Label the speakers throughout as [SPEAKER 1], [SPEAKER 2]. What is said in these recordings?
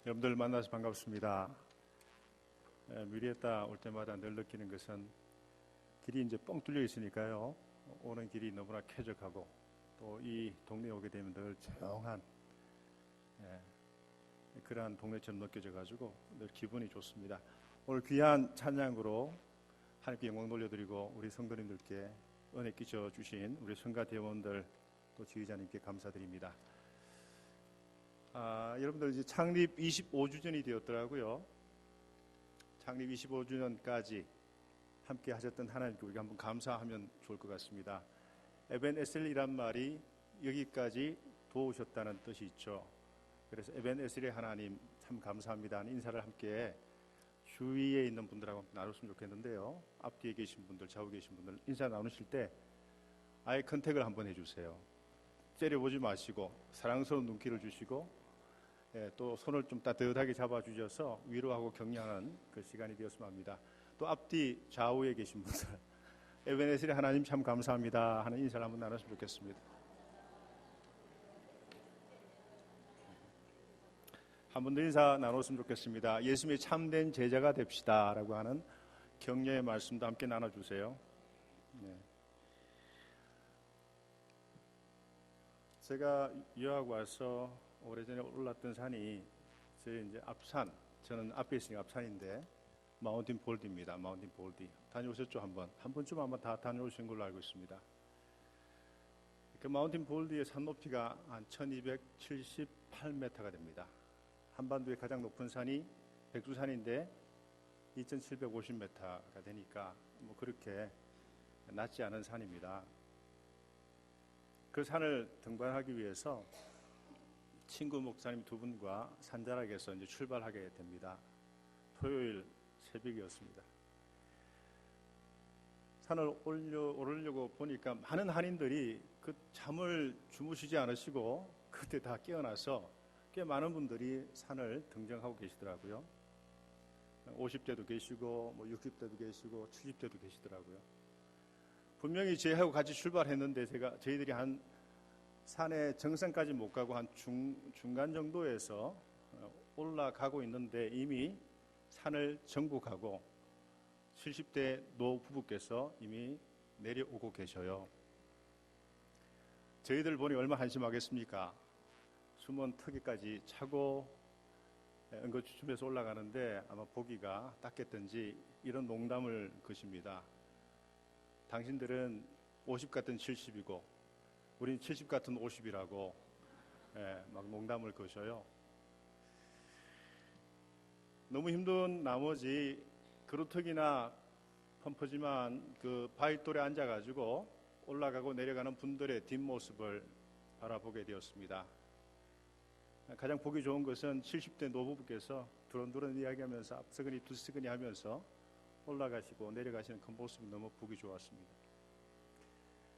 [SPEAKER 1] 여러분들 만나서 반갑습니다. 미리에따 올 때마다 늘 느끼는 것은 길이 이제 뻥 뚫려 있으니까요. 오는 길이 너무나 쾌적하고 또 이 동네에 오게 되면 늘 조용한 그러한 동네처럼 느껴져 가지고 늘 기분이 좋습니다. 오늘 귀한 찬양으로 하나님께 영광 돌려드리고 우리 성도님들께 은혜 끼쳐 주신 우리 성가 대원들 또 지휘자님께 감사드립니다. 여러분들 이제 창립 25주년이 되었더라고요. 창립 25주년까지 함께 하셨던 하나님께 우리가 한번 감사하면 좋을 것 같습니다. 에벤에셀이란 말이 여기까지 도우셨다는 뜻이 있죠. 그래서 에벤에셀의 하나님 참 감사합니다 하는 인사를 함께 주위에 있는 분들하고 나눴으면 좋겠는데요. 앞뒤에 계신 분들, 좌우에 계신 분들 인사 나누실 때 아예 컨택을 한번 해주세요. 째려보지 마시고 사랑스러운 눈길을 주시고 또 손을 좀 따뜻하게 잡아주셔서 위로하고 격려하는 그 시간이 되었으면 합니다. 또 앞뒤 좌우에 계신 분들 에베네셀의 하나님 참 감사합니다 하는 인사를 한번 나눴으면 좋겠습니다. 한 번 더 인사 나눴으면 좋겠습니다. 예수님의 참된 제자가 됩시다 라고 하는 격려의 말씀도 함께 나눠주세요. 제가 유학 와서 오래전에 올랐던 산이 저희 이제 앞산, 저는 앞에 있으니까 앞산인데 마운틴 볼디입니다. 마운틴 볼디 다녀오셨죠? 한 번쯤 아마 다 다녀오신 걸로 알고 있습니다. 그 마운틴 볼디의 산 높이가 한 1278m가 됩니다. 한반도의 가장 높은 산이 백두산인데 2750m가 되니까 뭐 그렇게 낮지 않은 산입니다. 그 산을 등반하기 위해서 친구 목사님 두 분과 산자락에서 이제 출발하게 됩니다. 토요일 새벽이었습니다. 산을 오르려고 보니까 많은 한인들이 그 잠을 주무시지 않으시고 그때 다 깨어나서 꽤 많은 분들이 산을 등정하고 계시더라고요. 50대도 계시고 뭐 60대도 계시고 70대도 계시더라고요. 분명히 저희하고 같이 출발했는데 저희들이 한 산의 정상까지 못 가고 한 중간 정도에서 올라가고 있는데 이미 산을 정복하고 70대 노부부께서 이미 내려오고 계셔요. 저희들 보니 얼마나 한심하겠습니까? 숨은 턱에까지 차고 응급추춤해서 올라가는데 아마 보기가 닦였던지 이런 농담을 거십니다. 당신들은 50 같은 70이고 우린 70 같은 50이라고 막 농담을 거셔요. 너무 힘든 나머지 그루터기나 펌프지만 그 바위돌에 앉아가지고 올라가고 내려가는 분들의 뒷모습을 바라보게 되었습니다. 가장 보기 좋은 것은 70대 노부부께서 두런두런 이야기하면서 앞서거니 뒤서거니 하면서 올라가시고 내려가시는 그 모습이 너무 보기 좋았습니다.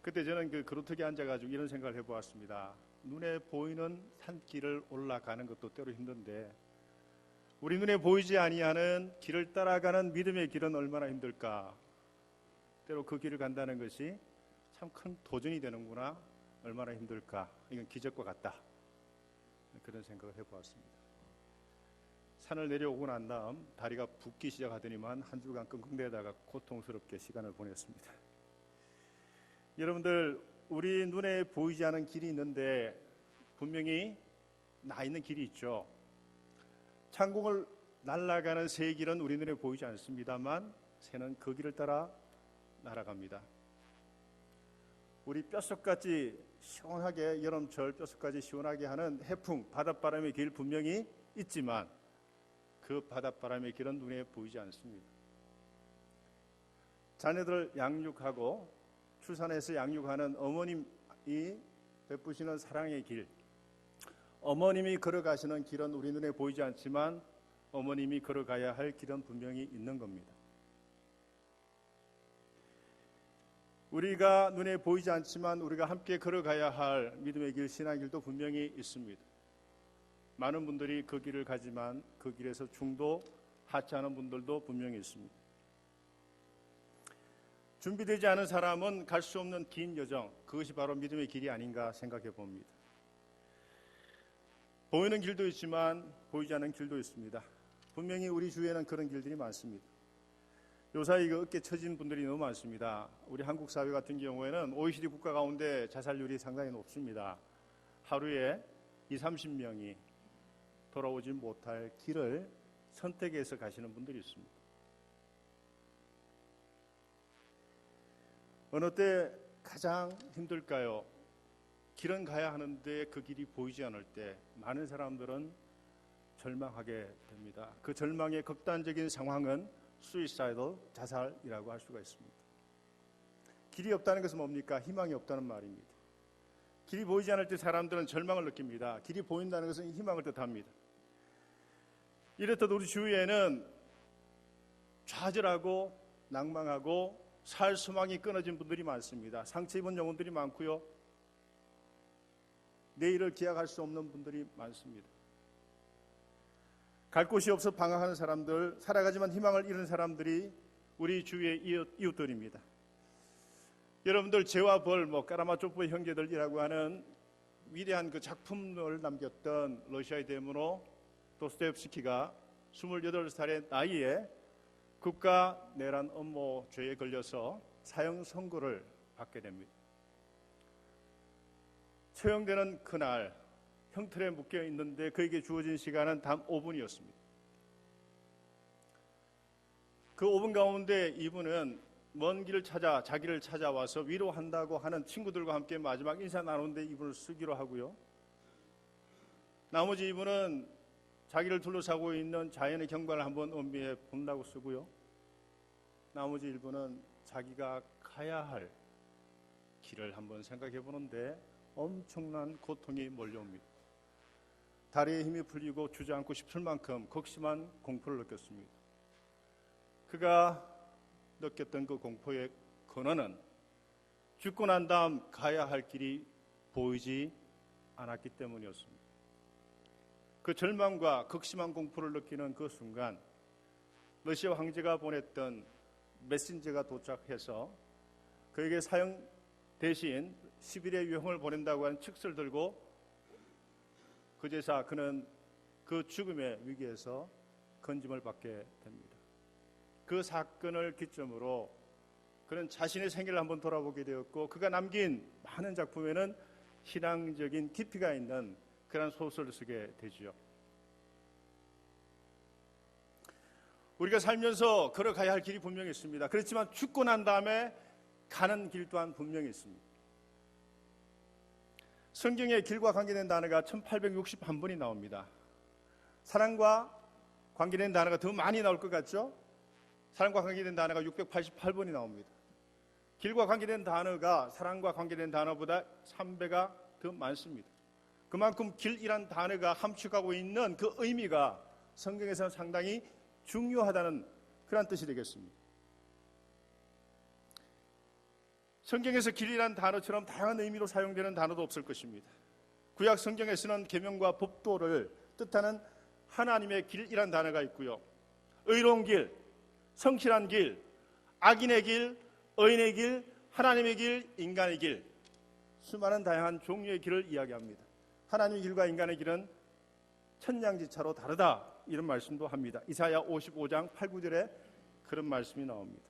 [SPEAKER 1] 그때 저는 그 그루터기에 앉아가지고 이런 생각을 해보았습니다. 눈에 보이는 산길을 올라가는 것도 때로 힘든데 우리 눈에 보이지 아니하는 길을 따라가는 믿음의 길은 얼마나 힘들까. 때로 그 길을 간다는 것이 참 큰 도전이 되는구나. 얼마나 힘들까. 이건 기적과 같다. 그런 생각을 해보았습니다. 산을 내려오고 난 다음 다리가 붓기 시작하더니만 한 주간 끙끙대다가 고통스럽게 시간을 보냈습니다. 여러분들 우리 눈에 보이지 않은 길이 있는데 분명히 나 있는 길이 있죠. 천국을 날아가는 새 길은 우리 눈에 보이지 않습니다만 새는 그 길을 따라 날아갑니다. 우리 뼛속까지 시원하게 여름철 뼛속까지 시원하게 하는 해풍 바닷바람의 길 분명히 있지만 그 바닷바람의 길은 눈에 보이지 않습니다. 자녀들을 양육하고 출산해서 양육하는 어머님이 베푸시는 사랑의 길, 어머님이 걸어가시는 길은 우리 눈에 보이지 않지만 어머님이 걸어가야 할 길은 분명히 있는 겁니다. 우리가 눈에 보이지 않지만 우리가 함께 걸어가야 할 믿음의 길, 신앙의 길도 분명히 있습니다. 많은 분들이 그 길을 가지만 그 길에서 중도 하차하는 분들도 분명히 있습니다. 준비되지 않은 사람은 갈 수 없는 긴 여정, 그것이 바로 믿음의 길이 아닌가 생각해 봅니다. 보이는 길도 있지만 보이지 않는 길도 있습니다. 분명히 우리 주위에는 그런 길들이 많습니다. 요사이 어깨 처진 분들이 너무 많습니다. 우리 한국 사회 같은 경우에는 OECD 국가 가운데 자살률이 상당히 높습니다. 하루에 20-30명이 돌아오지 못할 길을 선택해서 가시는 분들이 있습니다. 어느 때 가장 힘들까요? 길은 가야 하는데 그 길이 보이지 않을 때 많은 사람들은 절망하게 됩니다. 그 절망의 극단적인 상황은 suicidal, 자살이라고 할 수가 있습니다. 길이 없다는 것은 뭡니까? 희망이 없다는 말입니다. 길이 보이지 않을 때 사람들은 절망을 느낍니다. 길이 보인다는 것은 희망을 뜻합니다. 이렇듯 우리 주위에는 좌절하고 낭망하고 살 소망이 끊어진 분들이 많습니다. 상처 입은 영혼들이 많고요. 내일을 기약할 수 없는 분들이 많습니다. 갈 곳이 없어 방황하는 사람들, 살아가지만 희망을 잃은 사람들이 우리 주위의 이웃들입니다. 여러분들 죄와 벌, 까라마초프의 형제들이라고 하는 위대한 그 작품을 남겼던 러시아의 대문호 도스토옙스키가 28살의 나이에 국가 내란 음모 죄에 걸려서 사형 선고를 받게 됩니다. 처형되는 그날 형틀에 묶여 있는데 그에게 주어진 시간은 단 5분이었습니다. 그 5분 가운데 이분은 먼 길을 찾아 자기를 찾아와서 위로한다고 하는 친구들과 함께 마지막 인사 나누는데 이분을 쓰기로 하고요. 나머지 이분은 자기를 둘러싸고 있는 자연의 경관을 한번 음미해 본다고 쓰고요. 나머지 일부는 자기가 가야 할 길을 한번 생각해 보는데 엄청난 고통이 몰려옵니다. 다리에 힘이 풀리고 주저앉고 싶을 만큼 극심한 공포를 느꼈습니다. 그가 느꼈던 그 공포의 근원은 죽고 난 다음 가야 할 길이 보이지 않았기 때문이었습니다. 그 절망과 극심한 공포를 느끼는 그 순간 러시아 황제가 보냈던 메신저가 도착해서 그에게 사형 대신 10일의 유형을 보낸다고 하는 칙서를 들고 그제서 그는 그 죽음의 위기에서 건짐을 받게 됩니다. 그 사건을 기점으로 그는 자신의 생애를 한번 돌아보게 되었고 그가 남긴 많은 작품에는 신앙적인 깊이가 있는 그런 소설을 쓰게 되지요. 우리가 살면서 걸어가야 할 길이 분명히 있습니다. 그렇지만 죽고 난 다음에 가는 길 또한 분명히 있습니다. 성경에 길과 관계된 단어가 1861번이 나옵니다. 사랑과 관계된 단어가 더 많이 나올 것 같죠? 사랑과 관계된 단어가 688번이 나옵니다. 길과 관계된 단어가 사랑과 관계된 단어보다 3배가 더 많습니다. 그만큼 길이란 단어가 함축하고 있는 그 의미가 성경에서는 상당히 중요하다는 그런 뜻이 되겠습니다. 성경에서 길이란 단어처럼 다양한 의미로 사용되는 단어도 없을 것입니다. 구약 성경에서는 계명과 법도를 뜻하는 하나님의 길이란 단어가 있고요. 의로운 길, 성실한 길, 악인의 길, 의인의 길, 하나님의 길, 인간의 길, 수많은 다양한 종류의 길을 이야기합니다. 하나님의 길과 인간의 길은 천냥지차로 다르다 이런 말씀도 합니다. 이사야 55장 8, 9절에 그런 말씀이 나옵니다.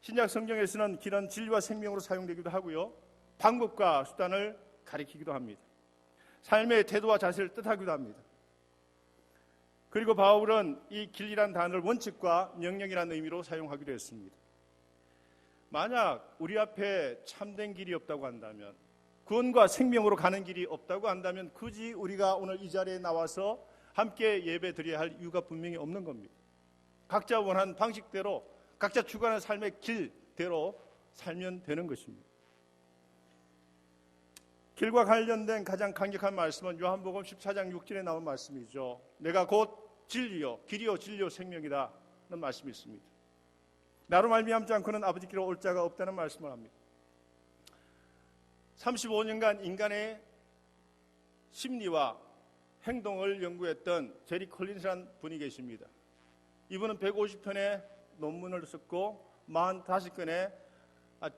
[SPEAKER 1] 신약 성경에서는 길은 진리와 생명으로 사용되기도 하고요. 방법과 수단을 가리키기도 합니다. 삶의 태도와 자세를 뜻하기도 합니다. 그리고 바울은 이 길이란 단어를 원칙과 명령이라는 의미로 사용하기도 했습니다. 만약 우리 앞에 참된 길이 없다고 한다면, 구원과 생명으로 가는 길이 없다고 한다면 굳이 우리가 오늘 이 자리에 나와서 함께 예배 드려야 할 이유가 분명히 없는 겁니다. 각자 원하는 방식대로 각자 추구하는 삶의 길대로 살면 되는 것입니다. 길과 관련된 가장 강력한 말씀은 요한복음 14장 6절에 나온 말씀이죠. 내가 곧 진리요 길이요 진리요 생명이다는 말씀이 있습니다. 나로 말미암지 않고는 아버지께로 올 자가 없다는 말씀을 합니다. 35년간 인간의 심리와 행동을 연구했던 제리 콜린스라는 분이 계십니다. 이분은 150편의 논문을 썼고 45건의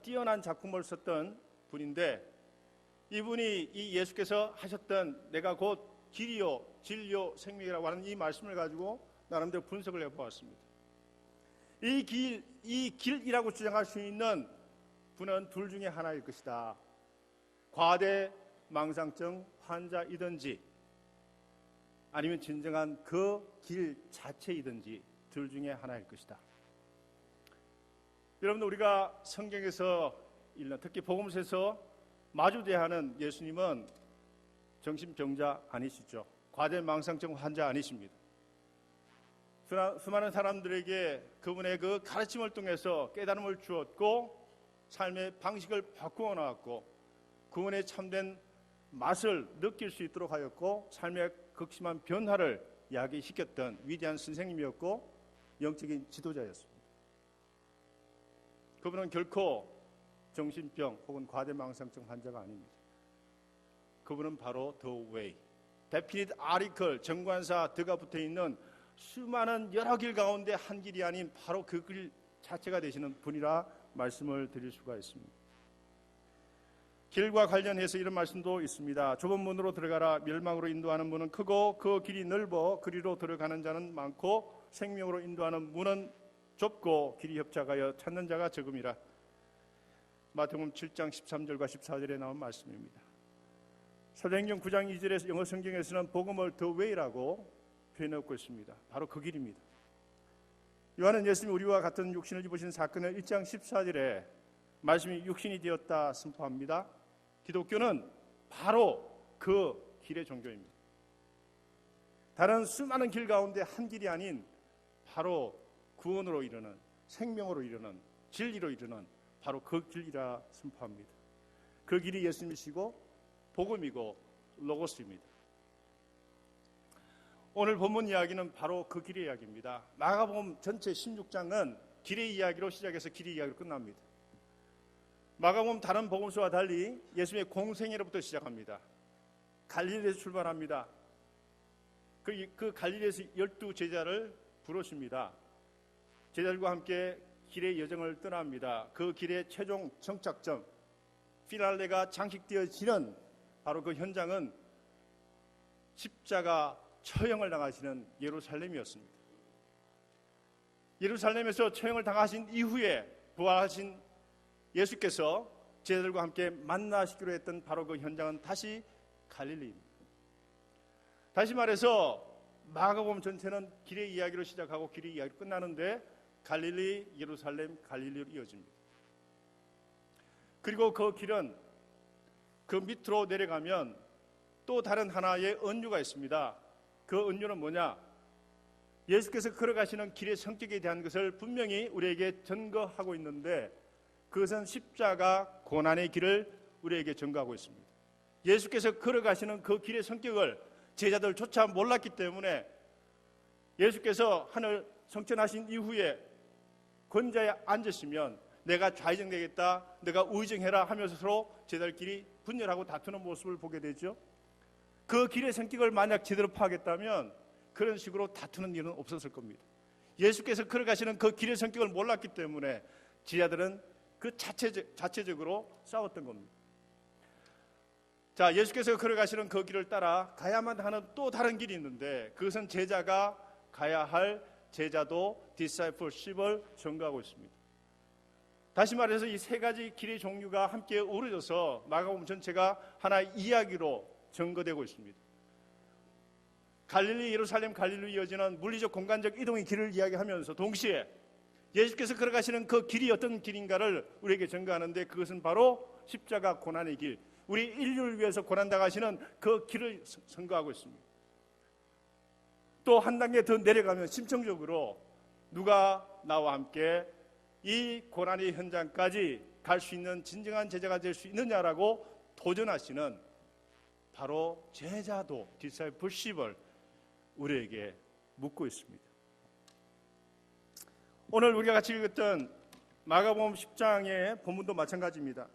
[SPEAKER 1] 뛰어난 작품을 썼던 분인데, 이분이 이 예수께서 하셨던 내가 곧 길이요 진리요 생명이라고 하는 이 말씀을 가지고 나름대로 분석을 해보았습니다. 이 길이라고 주장할 수 있는 분은 둘 중에 하나일 것이다. 과대 망상증 환자이든지 아니면 진정한 그 길 자체이든지 둘 중에 하나일 것이다. 여러분들, 우리가 성경에서 읽는, 특히 복음서에서 마주 대하는 예수님은 정신병자 아니시죠. 과대망상증 환자 아니십니다. 수많은 사람들에게 그분의 그 가르침을 통해서 깨달음을 주었고 삶의 방식을 바꾸어 나왔고 그분의 참된 맛을 느낄 수 있도록 하였고 삶의 극심한 변화를 야기시켰던 위대한 선생님이었고 영적인 지도자였습니다. 그분은 결코 정신병 혹은 과대망상증 환자가 아닙니다. 그분은 바로 The Way, Definite Article, 정관사 드가 붙어있는 수많은 여러 길 가운데 한 길이 아닌 바로 그 길 자체가 되시는 분이라 말씀을 드릴 수가 있습니다. 길과 관련해서 이런 말씀도 있습니다. 좁은 문으로 들어가라. 멸망으로 인도하는 문은 크고 그 길이 넓어 그리로 들어가는 자는 많고 생명으로 인도하는 문은 좁고 길이 협착하여 찾는 자가 적음이라. 마태복음 7장 13절과 14절에 나온 말씀입니다. 사도행전 9장 2절에서 영어 성경에서는 복음을 The Way라고 표현하고 있습니다. 바로 그 길입니다. 요한은 예수님이 우리와 같은 육신을 입으신 사건을 1장 14절에 말씀이 육신이 되었다 선포합니다. 기독교는 바로 그 길의 종교입니다. 다른 수많은 길 가운데 한 길이 아닌 바로 구원으로 이르는, 생명으로 이르는, 진리로 이르는 바로 그 길이라 선포합니다. 그 길이 예수님이시고 복음이고 로고스입니다. 오늘 본문 이야기는 바로 그 길의 이야기입니다. 마가복음 전체 16장은 길의 이야기로 시작해서 길의 이야기로 끝납니다. 마가복음 다른 복음서와 달리 예수님의 공생애로부터 시작합니다. 갈릴리에서 출발합니다. 그 갈릴리에서 12제자를 부르십니다. 제자들과 함께 길의 여정을 떠납니다. 그 길의 최종 정착점, 피날레가 장식되어지는 바로 그 현장은 십자가 처형을 당하시는 예루살렘이었습니다. 예루살렘에서 처형을 당하신 이후에 부활하신 예수께서 제자들과 함께 만나시기로 했던 바로 그 현장은 다시 갈릴리입니다. 다시 말해서 마가복음 전체는 길의 이야기로 시작하고 길의 이야기로 끝나는데 갈릴리, 예루살렘, 갈릴리로 이어집니다. 그리고 그 길은 그 밑으로 내려가면 또 다른 하나의 은유가 있습니다. 그 은유는 뭐냐? 예수께서 걸어가시는 길의 성격에 대한 것을 분명히 우리에게 증거하고 있는데 그것은 십자가 고난의 길을 우리에게 증거하고 있습니다. 예수께서 걸어가시는 그 길의 성격을 제자들조차 몰랐기 때문에 예수께서 하늘 성천하신 이후에 권자에 앉으시면 내가 좌의정 되겠다, 내가 우의정해라 하면서 서로 제자들끼리 분열하고 다투는 모습을 보게 되죠. 그 길의 성격을 만약 제대로 파악했다면 그런 식으로 다투는 일은 없었을 겁니다. 예수께서 걸어가시는 그 길의 성격을 몰랐기 때문에 제자들은 그 자체적으로 싸웠던 겁니다. 자, 예수께서 걸어가시는 그 길을 따라 가야만 하는 또 다른 길이 있는데 그것은 제자가 가야 할 제자도 discipleship을 전가하고 있습니다. 다시 말해서 이 세 가지 길의 종류가 함께 어우러져서 마가복음 전체가 하나의 이야기로 전거되고 있습니다. 갈릴리, 예루살렘, 갈릴리로 이어지는 물리적 공간적 이동의 길을 이야기하면서 동시에 예수께서 걸어가시는 그 길이 어떤 길인가를 우리에게 전가하는데 그것은 바로 십자가 고난의 길, 우리 인류를 위해서 고난당하시는 그 길을 선거하고 있습니다. 또 한 단계 더 내려가면 심층적으로 누가 나와 함께 이 고난의 현장까지 갈 수 있는 진정한 제자가 될 수 있느냐라고 도전하시는 바로 제자도 디사이플십을 우리에게 묻고 있습니다. 오늘 우리가 같이 읽었던 마가복음 10장의 본문도 마찬가지입니다.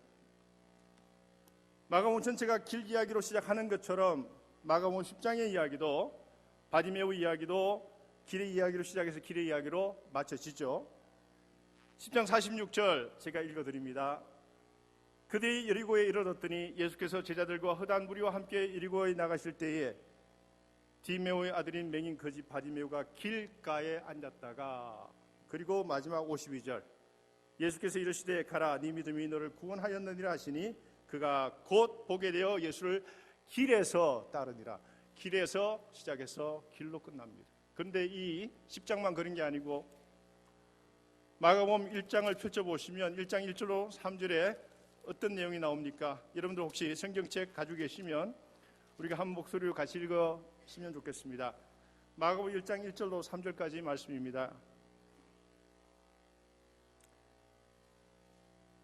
[SPEAKER 1] 마가복음 전체가 길 이야기로 시작하는 것처럼 마가복음 10장의 이야기도 바디메오 이야기도 길의 이야기로 시작해서 길의 이야기로 마쳐지죠. 10장 46절 제가 읽어드립니다. 그들이 여리고에 이르렀더니 예수께서 제자들과 허다한 무리와 함께 여리고에 나가실 때에 디메오의 아들인 맹인 거지 바디메오가 길가에 앉았다가, 그리고 마지막 52절, 예수께서 이르시되 가라 네 믿음이 너를 구원하였느니라 하시니 그가 곧 보게 되어 예수를 길에서 따르니라. 길에서 시작해서 길로 끝납니다. 그런데 이 10장만 그런 게 아니고 마가복음 1장을 펼쳐보시면 1장 1절로 3절에 어떤 내용이 나옵니까? 여러분들 혹시 성경책 가지고 계시면 우리가 한 목소리로 같이 읽었으면 좋겠습니다. 마가복음 1장 1절로 3절까지 말씀입니다.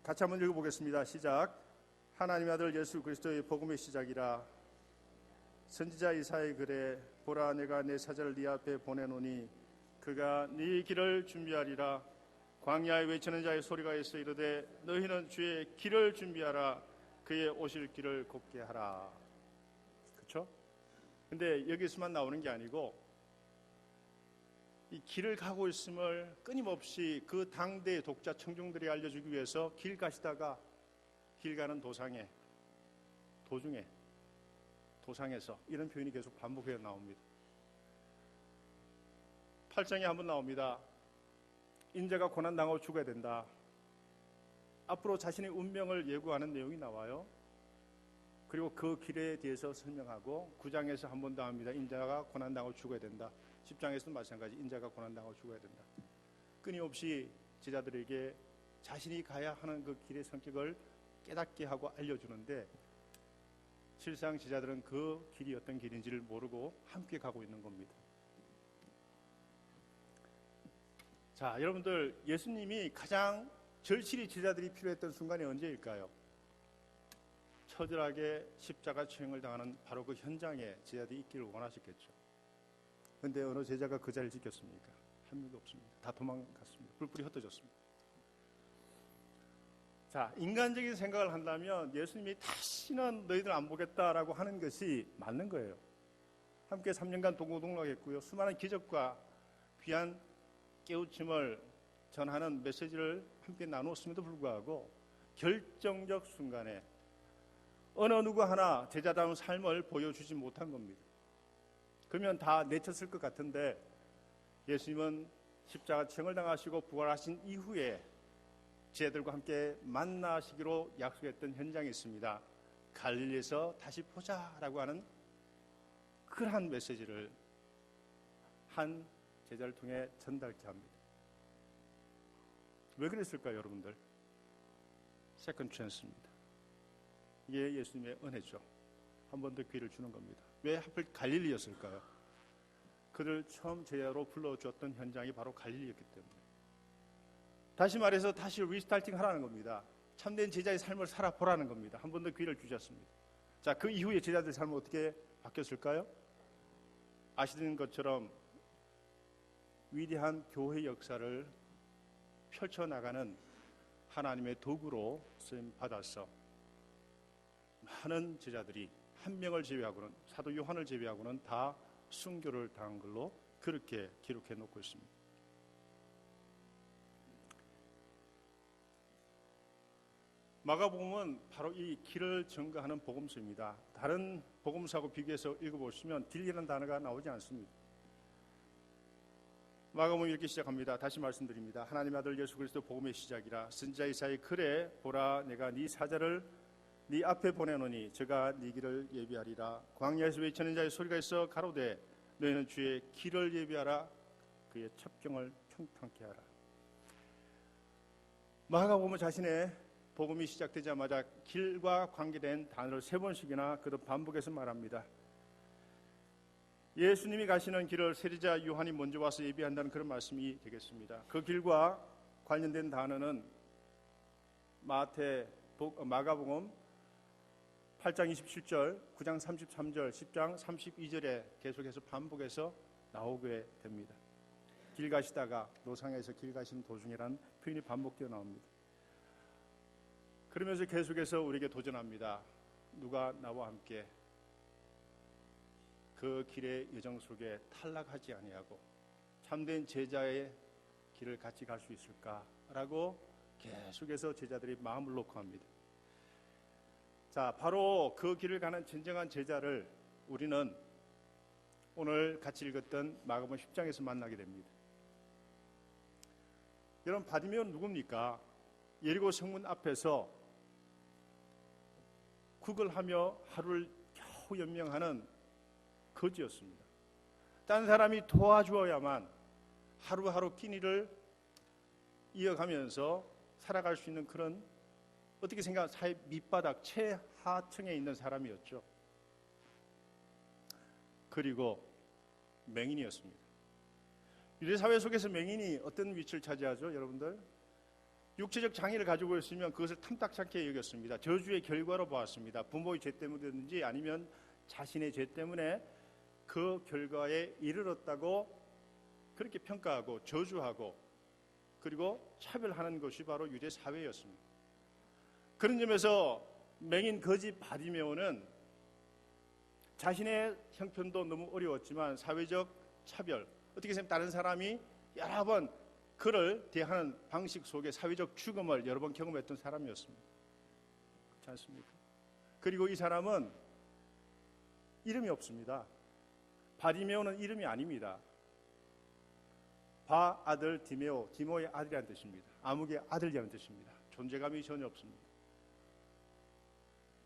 [SPEAKER 1] 같이 한번 읽어보겠습니다. 시작. 하나님의 아들 예수 그리스도의 복음의 시작이라. 선지자 이사야의 글에 보라 내가 내 사자를 네 앞에 보내노니 그가 네 길을 준비하리라. 광야에 외치는 자의 소리가 있어 이르되 너희는 주의 길을 준비하라. 그의 오실 길을 곱게 하라. 그렇죠? 근데 여기서만 나오는 게 아니고 이 길을 가고 있음을 끊임없이 그 당대의 독자 청중들이 알려주기 위해서 길 가시다가 길 가는 도중에 도상에서 이런 표현이 계속 반복해 나옵니다. 8장에 한번 나옵니다. 인자가 고난당하고 죽어야 된다. 앞으로 자신의 운명을 예고하는 내용이 나와요. 그리고 그 길에 대해서 설명하고 9장에서 한 번 더 합니다. 인자가 고난당하고 죽어야 된다. 10장에서도 마찬가지 인자가 고난당하고 죽어야 된다. 끊임없이 제자들에게 자신이 가야 하는 그 길의 성격을 깨닫게 하고 알려주는데 실상 제자들은 그 길이 어떤 길인지를 모르고 함께 가고 있는 겁니다. 자, 여러분들 예수님이 가장 절실히 제자들이 필요했던 순간이 언제일까요? 처절하게 십자가 처형을 당하는 바로 그 현장에 제자들이 있기를 원하셨겠죠. 그런데 어느 제자가 그 자리를 지켰습니까? 한 명도 없습니다. 다 도망갔습니다. 뿔뿔이 흩어졌습니다. 자, 인간적인 생각을 한다면 예수님이 다시는 너희들 안 보겠다라고 하는 것이 맞는 거예요. 함께 3년간 동고동락했고요. 수많은 기적과 귀한 깨우침을 전하는 메시지를 함께 나누었음에도 불구하고 결정적 순간에 어느 누구 하나 제자다운 삶을 보여주지 못한 겁니다. 그러면 다 내쳤을 것 같은데 예수님은 십자가 처형을 당하시고 부활하신 이후에 제자들과 함께 만나시기로 약속했던 현장이 있습니다. 갈릴리에서 다시 보자라고 하는 그러한 메시지를 한 제자를 통해 전달케 합니다. 왜 그랬을까요, 여러분들? 세컨드 찬스입니다. 이게 예수님의 은혜죠. 한 번 더 기회를 주는 겁니다. 왜 하필 갈릴리였을까요? 그를 처음 제자로 불러주었던 현장이 바로 갈릴리였기 때문에. 다시 말해서 다시 리스타팅 하라는 겁니다. 참된 제자의 삶을 살아보라는 겁니다. 한 번 더 기회를 주셨습니다. 자, 그 이후에 제자들의 삶은 어떻게 바뀌었을까요? 아시는 것처럼 위대한 교회 역사를 펼쳐나가는 하나님의 도구로 쓰임받아서 많은 제자들이 한 명을 제외하고는, 사도 요한을 제외하고는 다 순교를 당한 걸로 그렇게 기록해 놓고 있습니다. 마가복음은 바로 이 길을 증거하는 복음서입니다. 다른 복음서하고 비교해서 읽어보시면 길이라는 단어가 나오지 않습니다. 마가복음 이렇게 시작합니다. 다시 말씀드립니다. 하나님의 아들 예수 그리스도 복음의 시작이라. 선지자 이사야의 글에 보라 내가 네 사자를 네 앞에 보내노니 저가 네 길을 예비하리라. 광야에서 외치는 자의 소리가 있어 가로되 너희는 주의 길을 예비하라. 그의 첩경을 평탄케 하라. 마가복음은 자신의 복음이 시작되자마자 길과 관계된 단어를 3번씩이나 그도 반복해서 말합니다. 예수님이 가시는 길을 세리자 요한이 먼저 와서 예비한다는 그런 말씀이 되겠습니다. 그 길과 관련된 단어는 마가복음 8장 27절, 9장 33절, 10장 32절에 계속해서 반복해서 나오게 됩니다. 길 가시다가 노상에서 길 가시는 도중이라는 표현이 반복되어 나옵니다. 그러면서 계속해서 우리에게 도전합니다. 누가 나와 함께 그 길의 여정 속에 탈락하지 아니하고 참된 제자의 길을 같이 갈 수 있을까라고 계속해서 제자들이 마음을 놓고 합니다. 자, 바로 그 길을 가는 진정한 제자를 우리는 오늘 같이 읽었던 마가복음 10장에서 만나게 됩니다. 여러분, 바디메오는 누굽니까? 예리고 성문 앞에서 구걸하며 하루를 겨우 연명하는 거지였습니다. 딴 사람이 도와주어야만 하루하루 끼니를 이어가면서 살아갈 수 있는 그런, 어떻게 생각하면 사회 밑바닥 최하층에 있는 사람이었죠. 그리고 맹인이었습니다. 유대사회 속에서 맹인이 어떤 위치를 차지하죠? 여러분들, 육체적 장애를 가지고 있으면 그것을 탐탁찮게 여겼습니다. 저주의 결과로 보았습니다. 부모의 죄 때문이든지 아니면 자신의 죄 때문에 그 결과에 이르렀다고 그렇게 평가하고 저주하고 그리고 차별하는 것이 바로 유대사회였습니다. 그런 점에서 맹인 거지 바디메오는 자신의 형편도 너무 어려웠지만 사회적 차별, 어떻게 보면 다른 사람이 여러 번 그를 대하는 방식 속에 사회적 죽음을 여러 번 경험했던 사람이었습니다. 그렇지 않습니까? 그리고 이 사람은 이름이 없습니다. 바디메오는 이름이 아닙니다. 바 아들 디메오, 디모의 아들이라는 뜻입니다. 아무개 아들이라는 뜻입니다. 존재감이 전혀 없습니다.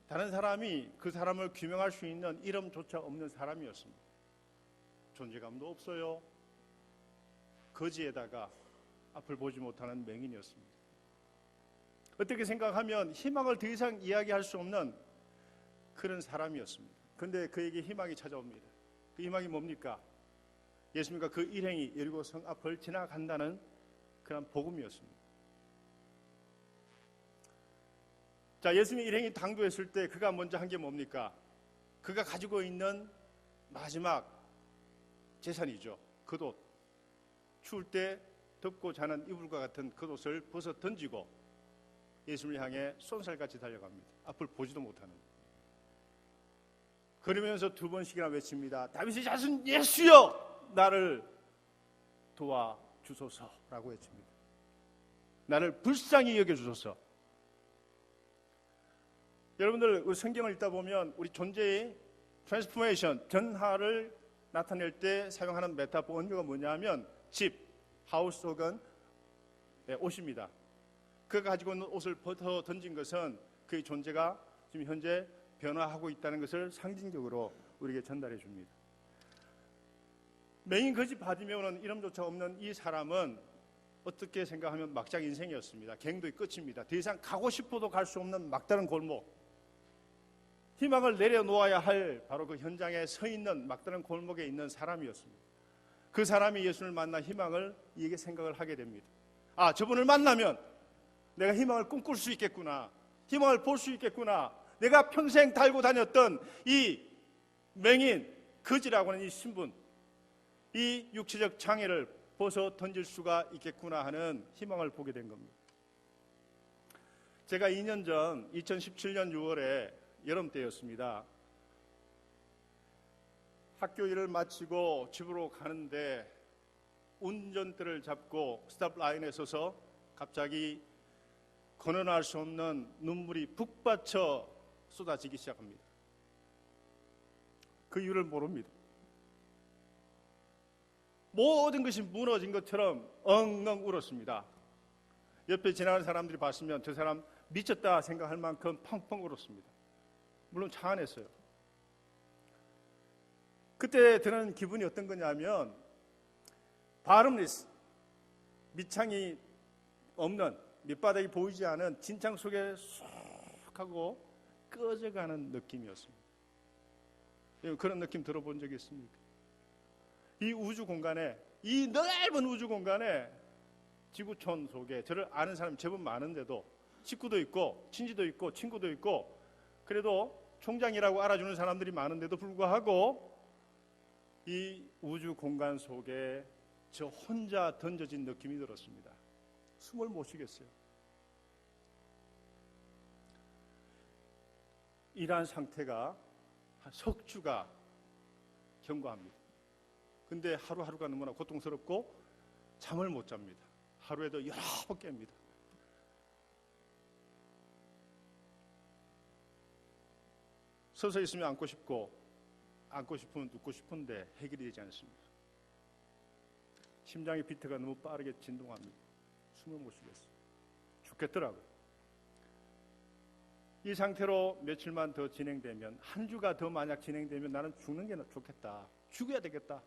[SPEAKER 1] 다른 사람이 그 사람을 규명할 수 있는 이름조차 없는 사람이었습니다. 존재감도 없어요. 거지에다가 앞을 보지 못하는 맹인이었습니다. 어떻게 생각하면 희망을 더 이상 이야기할 수 없는 그런 사람이었습니다. 그런데 그에게 희망이 찾아옵니다. 그 희망이 뭡니까? 예수님과 그 일행이 여리고 성 앞을 지나간다는 그런 복음이었습니다. 자, 예수님의 일행이 당도했을 때 그가 먼저 한 게 뭡니까? 그가 가지고 있는 마지막 재산이죠. 겉옷. 추울 때 덮고 자는 이불과 같은 겉옷을 벗어 던지고 예수님을 향해 쏜살같이 달려갑니다. 앞을 보지도 못하는. 그러면서 두 번씩이나 외칩니다. 다윗의 자손 예수여, 나를 도와주소서라고 외칩니다. 나를 불쌍히 여겨주소서. 여러분들 성경을 읽다 보면 우리 존재의 트랜스포메이션, 변화를 나타낼 때 사용하는 메타포 원료가 뭐냐면 집, 하우스 혹은 옷입니다. 그가 가지고 있는 옷을 벗어 던진 것은 그의 존재가 지금 현재 변화하고 있다는 것을 상징적으로 우리에게 전달해 줍니다. 맹인 거지 바디메오는 이름조차 없는 이 사람은 어떻게 생각하면 막장 인생이었습니다. 갱도의 끝입니다. 더 이상 가고 싶어도 갈 수 없는 막다른 골목, 희망을 내려놓아야 할 바로 그 현장에 서 있는 막다른 골목에 있는 사람이었습니다. 그 사람이 예수를 만나 희망을 이에게 생각을 하게 됩니다. 아, 저분을 만나면 내가 희망을 꿈꿀 수 있겠구나, 희망을 볼 수 있겠구나, 내가 평생 달고 다녔던 이 맹인 거지라고 하는 이 신분, 이 육체적 장애를 벗어 던질 수가 있겠구나 하는 희망을 보게 된 겁니다. 제가 2년 전 2017년 6월에 여름 때였습니다. 학교 일을 마치고 집으로 가는데 운전대를 잡고 스탑라인에 서서 갑자기 건너할 수 없는 눈물이 북받쳐 쏟아지기 시작합니다. 그 이유를 모릅니다. 모든 것이 무너진 것처럼 엉엉 울었습니다. 옆에 지나가는 사람들이 봤으면 저 사람 미쳤다 생각할 만큼 펑펑 울었습니다. 물론 차 안에서요. 그때 드는 기분이 어떤 거냐면 바름리스, 밑창이 없는, 밑바닥이 보이지 않은 진창 속에 쏙 하고 꺼져가는 느낌이었습니다. 그런 느낌 들어본 적이 있습니까? 이 우주 공간에, 이 넓은 우주 공간에 지구촌 속에 저를 아는 사람이 제법 많은데도, 식구도 있고 친지도 있고 친구도 있고, 그래도 총장이라고 알아주는 사람들이 많은데도 불구하고 이 우주 공간 속에 저 혼자 던져진 느낌이 들었습니다. 숨을 못 쉬겠어요. 이러한 상태가 한 석 주가 경과합니다. 근데 하루하루가 너무나 고통스럽고 잠을 못 잡니다. 하루에도 여러 번 깹니다. 서서 있으면 앉고 싶고, 안고 싶으면 눕고 싶은데 해결이 되지 않습니다. 심장의 비트가 너무 빠르게 진동합니다. 숨을 못 쉬겠어요. 죽겠더라고요. 이 상태로 며칠만 더 진행되면, 한 주가 더 만약 진행되면 나는 죽는 게 좋겠다. 죽어야 되겠다.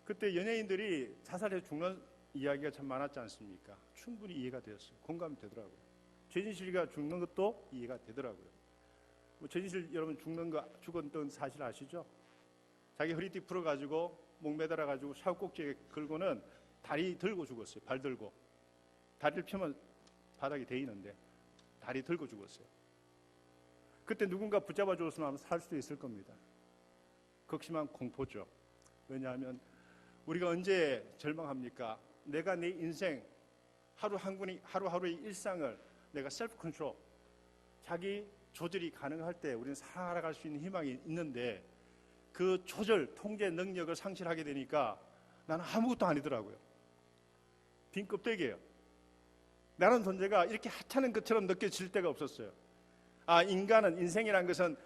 [SPEAKER 1] 그때 연예인들이 자살해서 죽는 이야기가 참 많았지 않습니까? 충분히 이해가 되었어요. 공감이 되더라고요. 최진실이가 죽는 것도 이해가 되더라고요. 최진실 여러분 죽었던 사실 아시죠? 자기 허리띠 풀어가지고 목 매달아가지고 샤워꼭지에 걸고는 다리 들고 죽었어요. 발 들고. 다리를 펴면 바닥에 대 있는데 다리 들고 죽었어요. 그때 누군가 붙잡아 줬으면 살 수도 있을 겁니다. 극심한 공포죠. 왜냐하면 우리가 언제 절망합니까? 내가 내 인생 하루하루의 일상을 내가 셀프 컨트롤, 자기 조절이 가능할 때 우리는 살아갈 수 있는 희망이 있는데 그 조절, 통제 능력을 상실하게 되니까 나는 아무것도 아니더라고요. 빈 껍데기예요. 나는 존재가 이렇게 하찮은 것처럼 느껴질 때가 없었어요. 인간은, 인생이라는 것은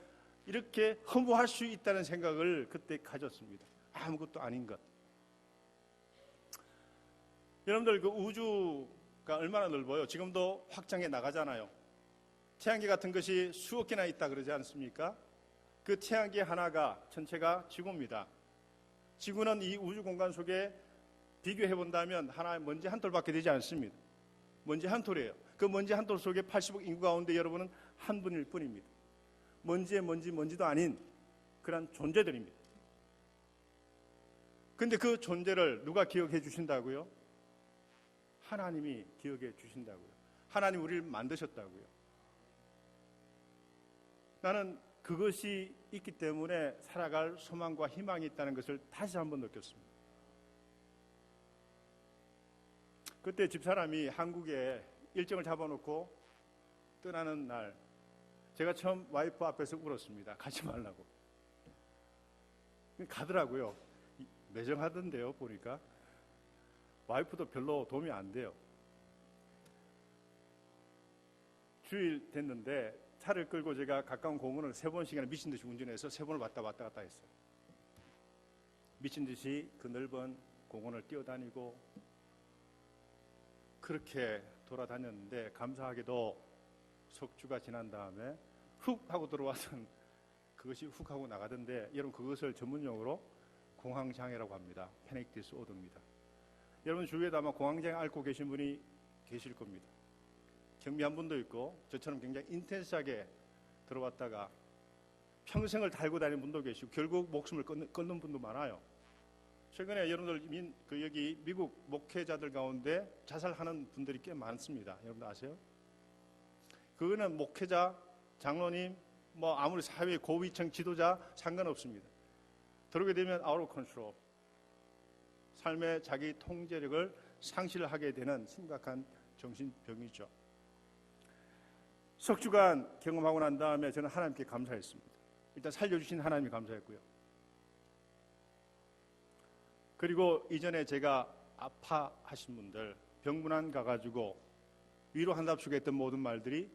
[SPEAKER 1] 이렇게 허무할 수 있다는 생각을 그때 가졌습니다. 아무것도 아닌 것. 여러분들 그 우주가 얼마나 넓어요? 지금도 확장해 나가잖아요. 태양계 같은 것이 수억 개나 있다 그러지 않습니까? 그 태양계 하나가 전체가 지구입니다. 지구는 이 우주 공간 속에 비교해 본다면 하나의 먼지 한 톨밖에 되지 않습니다. 먼지 한 톨이에요. 그 먼지 한 톨 속에 80억 인구 가운데 여러분은 한 분일 뿐입니다. 먼지의 먼지도 아닌 그런 존재들입니다. 근데 그 존재를 누가 기억해 주신다고요? 하나님이 기억해 주신다고요. 하나님 우리를 만드셨다고요. 나는 그것이 있기 때문에 살아갈 소망과 희망이 있다는 것을 다시 한번 느꼈습니다. 그때 집사람이 한국에 일정을 잡아놓고 떠나는 날, 제가 처음 와이프 앞에서 울었습니다. 가지 말라고. 가더라고요. 매정하던데요, 보니까. 와이프도 별로 도움이 안 돼요. 주일 됐는데 차를 끌고 제가 가까운 공원을 3번씩이나 미친 듯이 운전해서 3번을 왔다 갔다 했어요. 미친 듯이 그 넓은 공원을 뛰어다니고 그렇게 돌아다녔는데 감사하게도 석주가 지난 다음에 훅 하고 들어와서 그것이 훅 하고 나가던데, 여러분 그것을 전문용어로 공황장애라고 합니다. 패닉 디스오더입니다. 여러분 주위에도 아마 공황장애 앓고 계신 분이 계실 겁니다. 경미한 분도 있고 저처럼 굉장히 인텐스하게 들어왔다가 평생을 달고 다니는 분도 계시고 결국 목숨을 끊는 분도 많아요. 최근에 여러분들 여기 미국 목회자들 가운데 자살하는 분들이 꽤 많습니다. 여러분들 아세요? 그거는 목회자, 장로님, 아무리 사회 고위층 지도자 상관없습니다. 들어오게 되면 out of control, 삶의 자기 통제력을 상실하게 되는 심각한 정신병이죠. 석주간 경험하고 난 다음에 저는 하나님께 감사했습니다. 일단 살려주신 하나님이 감사했고요. 그리고 이전에 제가 아파하신 분들, 병문안 가가지고 위로한답시고 했던 모든 말들이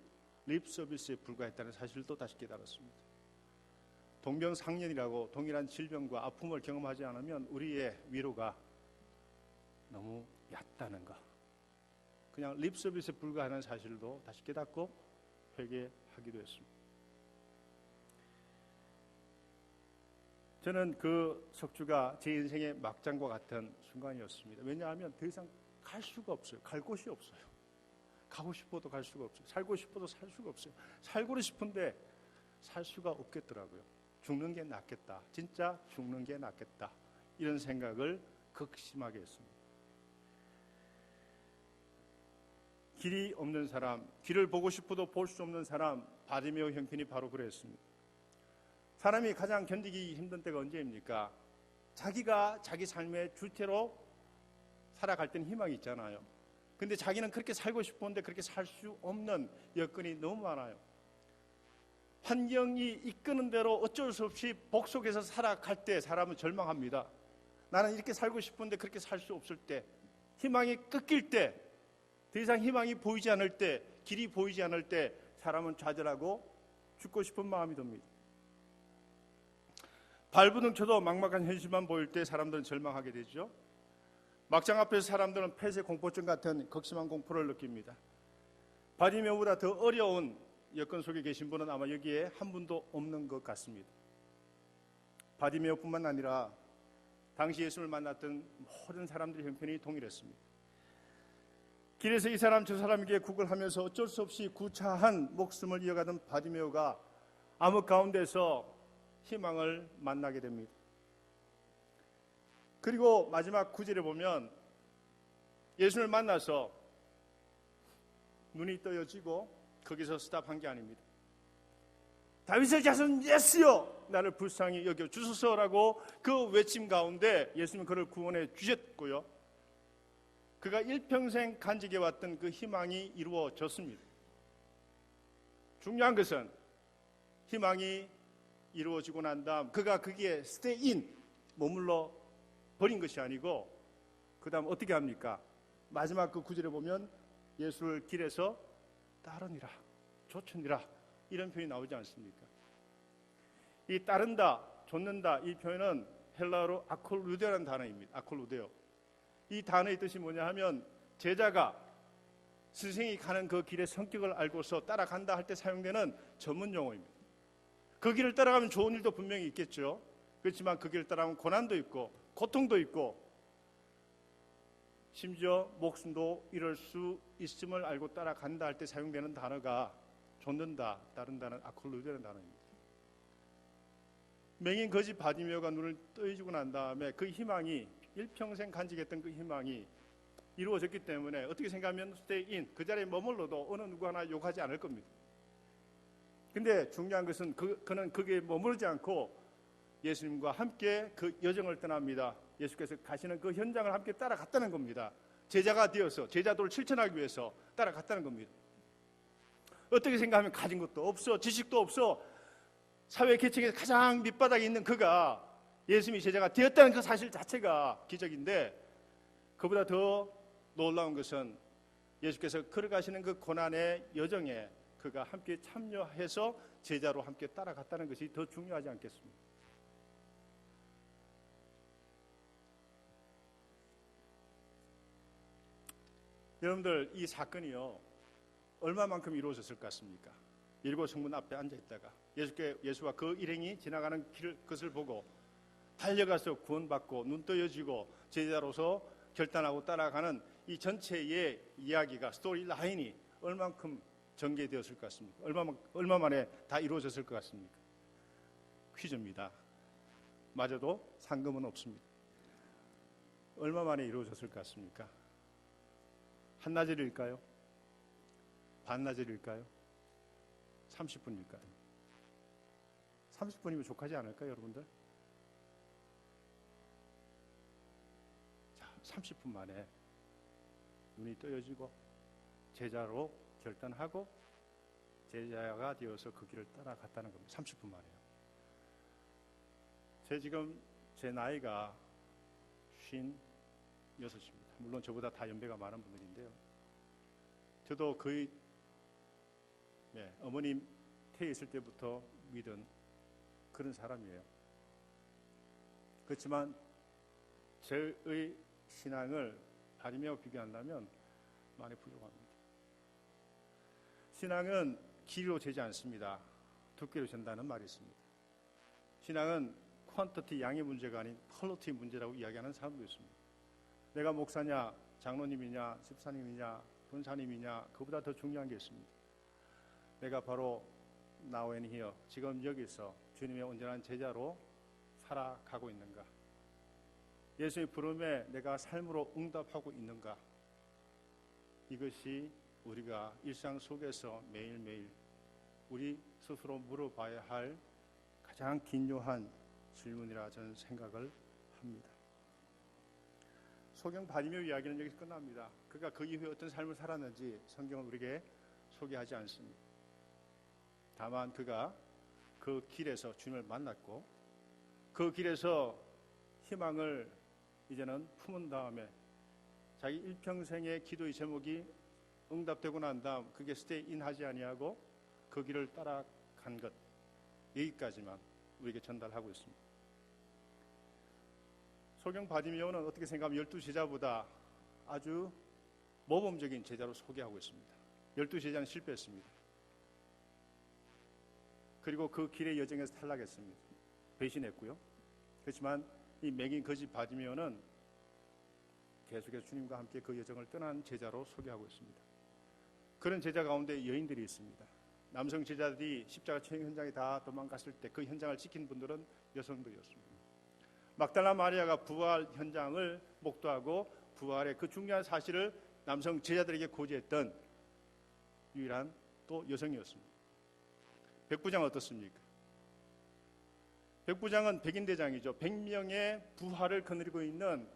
[SPEAKER 1] 립 서비스에 불과했다는 사실도 다시 깨달았습니다. 동병상련이라고 동일한 질병과 아픔을 경험하지 않으면 우리의 위로가 너무 얕다는 것, 그냥 립 서비스에 불과하는 사실도 다시 깨닫고 회개하기도 했습니다. 저는 그 석주가 제 인생의 막장과 같은 순간이었습니다. 왜냐하면 더 이상 갈 수가 없어요. 갈 곳이 없어요. 가고 싶어도 갈 수가 없어요. 살고 싶어도 살 수가 없어요. 살고는 싶은데 살 수가 없겠더라고요. 죽는 게 낫겠다. 진짜 죽는 게 낫겠다. 이런 생각을 극심하게 했습니다. 길이 없는 사람, 길을 보고 싶어도 볼 수 없는 사람, 바디메오 형편이 바로 그랬습니다. 사람이 가장 견디기 힘든 때가 언제입니까? 자기가 자기 삶의 주체로 살아갈 때는 희망이 있잖아요. 근데 자기는 그렇게 살고 싶은데 그렇게 살 수 없는 여건이 너무 많아요. 환경이 이끄는 대로 어쩔 수 없이 복속에서 살아갈 때 사람은 절망합니다. 나는 이렇게 살고 싶은데 그렇게 살 수 없을 때, 희망이 꺾일 때, 더 이상 희망이 보이지 않을 때, 길이 보이지 않을 때 사람은 좌절하고 죽고 싶은 마음이 듭니다. 발부둥 쳐도 막막한 현실만 보일 때 사람들은 절망하게 되죠. 막장 앞에서 사람들은 폐쇄 공포증 같은 극심한 공포를 느낍니다. 바디메오보다 더 어려운 여건 속에 계신 분은 아마 여기에 한 분도 없는 것 같습니다. 바디메오뿐만 아니라 당시 예수를 만났던 모든 사람들의 형편이 동일했습니다. 길에서 이 사람 저 사람에게 구걸하면서 어쩔 수 없이 구차한 목숨을 이어가던 바디메오가 암흑 가운데서 희망을 만나게 됩니다. 그리고 마지막 9절에 보면 예수를 만나서 눈이 떠여지고 거기서 스탑한 게 아닙니다. 다윗의 자손 예수여 나를 불쌍히 여겨 주소서라고 그 외침 가운데 예수님은 그를 구원해 주셨고요. 그가 일평생 간직해왔던 그 희망이 이루어졌습니다. 중요한 것은 희망이 이루어지고 난 다음 그가 거기에 스테인 머물러 버린 것이 아니고 그 다음 어떻게 합니까? 마지막 그 구절에 보면 예수를 길에서 따르니라 좇으니라 이런 표현이 나오지 않습니까? 이 따른다, 좇는다 이 표현은 헬라어로 아콜루데라는 단어입니다. 아콜루데오. 이 단어의 뜻이 뭐냐 하면 제자가 스승이 가는 그 길의 성격을 알고서 따라간다 할 때 사용되는 전문 용어입니다. 그 길을 따라가면 좋은 일도 분명히 있겠죠. 그렇지만 그 길을 따라가면 고난도 있고 고통도 있고 심지어 목숨도 잃을 수 있음을 알고 따라간다 할 때 사용되는 단어가 좇는다, 따른다는 아콜루데라는 단어입니다. 맹인 거지 바디메오가 눈을 떠지고 난 다음에 그 희망이 일평생 간직했던 그 희망이 이루어졌기 때문에 어떻게 생각하면 스테이인 그 자리에 머물러도 어느 누구 하나 욕하지 않을 겁니다. 근데 중요한 것은 그는 거기에 머무르지 않고 예수님과 함께 그 여정을 떠납니다. 예수께서 가시는 그 현장을 함께 따라갔다는 겁니다. 제자가 되어서 제자도를 실천하기 위해서 따라갔다는 겁니다. 어떻게 생각하면 가진 것도 없어, 지식도 없어, 사회 계층에서 가장 밑바닥에 있는 그가 예수님이 제자가 되었다는 그 사실 자체가 기적인데 그보다 더 놀라운 것은 예수께서 걸어가시는 그 고난의 여정에 그가 함께 참여해서 제자로 함께 따라갔다는 것이 더 중요하지 않겠습니까? 여러분들 이 사건이요 얼마만큼 이루어졌을 것 같습니까? 일곱 성문 앞에 앉아있다가 예수와 그 일행이 지나가는 것을 보고 달려가서 구원받고 눈 떠여지고 제자로서 결단하고 따라가는 이 전체의 이야기가 스토리 라인이 얼만큼 전개되었을 것 같습니까? 얼마 만에 다 이루어졌을 것 같습니까? 퀴즈입니다. 맞아도 상금은 없습니다. 얼마 만에 이루어졌을 것 같습니까? 한나절일까요? 반나절일까요? 30분일까요? 30분이면 족하지 않을까요, 여러분들? 자, 30분 만에 눈이 떠여지고 제자로 결단하고 제자가 되어서 그 길을 따라갔다는 겁니다. 30분 만에요. 제 나이가 56입니다. 물론 저보다 다 연배가 많은 분들인데요. 저도 거의 어머님 태에 있을 때부터 믿은 그런 사람이에요. 그렇지만 저의 신앙을 바디메오와 비교한다면 많이 부족합니다. 신앙은 길이로 재지 않습니다. 두께로 재다는 말이 있습니다. 신앙은 퀀터티 양의 문제가 아닌 퀄리티 문제라고 이야기하는 사람도 있습니다. 내가 목사냐, 장로님이냐, 집사님이냐, 권사님이냐 그보다 더 중요한 게 있습니다. 내가 바로 now and here 지금 여기서 주님의 온전한 제자로 살아가고 있는가? 예수의 부름에 내가 삶으로 응답하고 있는가? 이것이 우리가 일상 속에서 매일매일 우리 스스로 물어봐야 할 가장 긴요한 질문이라 저는 생각을 합니다. 소경 바디메오 이야기는 여기서 끝납니다. 그가 그 이후에 어떤 삶을 살았는지 성경은 우리에게 소개하지 않습니다. 다만 그가 그 길에서 주님을 만났고 그 길에서 희망을 이제는 품은 다음에 자기 일평생의 기도의 제목이 응답되고 난 다음 그게 스테이인하지 아니하고 그 길을 따라간 것 여기까지만 우리에게 전달하고 있습니다. 소경 바디메오는 어떻게 생각하면 12제자보다 아주 모범적인 제자로 소개하고 있습니다. 12제자는 실패했습니다. 그리고 그 길의 여정에서 탈락했습니다. 배신했고요. 그렇지만 이 맹인 거지 바디메오는 계속해서 주님과 함께 그 여정을 떠난 제자로 소개하고 있습니다. 그런 제자 가운데 여인들이 있습니다. 남성 제자들이 십자가 처형 현장에 다 도망갔을 때 그 현장을 지킨 분들은 여성들이었습니다. 막달라 마리아가 부활 현장을 목도하고 부활의 그 중요한 사실을 남성 제자들에게 고지했던 유일한 또 여성이었습니다. 백부장은 어떻습니까? 백부장은 백인대장이죠. 100명의 부활을 거느리고 있는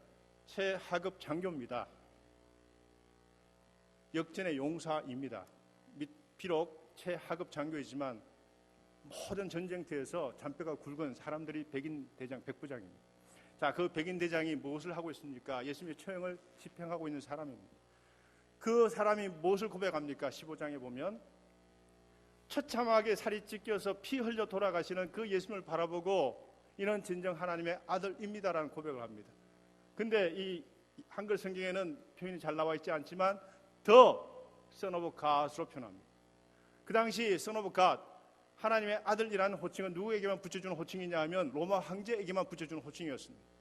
[SPEAKER 1] 최하급 장교입니다. 역전의 용사입니다. 비록 최하급 장교이지만 모든 전쟁터에서 잔뼈가 굵은 사람들이 백인대장, 백부장입니다. 자, 그 백인대장이 무엇을 하고 있습니까? 예수님의 처형을 집행하고 있는 사람입니다. 그 사람이 무엇을 고백합니까? 15장에 보면 처참하게 살이 찢겨서 피 흘려 돌아가시는 그 예수님을 바라보고 이는 진정 하나님의 아들입니다라는 고백을 합니다. 근데 이 한글 성경에는 표현이 잘 나와 있지 않지만 The Son of God으로 표현합니다. 그 당시 Son of God, 하나님의 아들이라는 호칭은 누구에게만 붙여주는 호칭이냐 하면 로마 황제에게만 붙여주는 호칭이었습니다.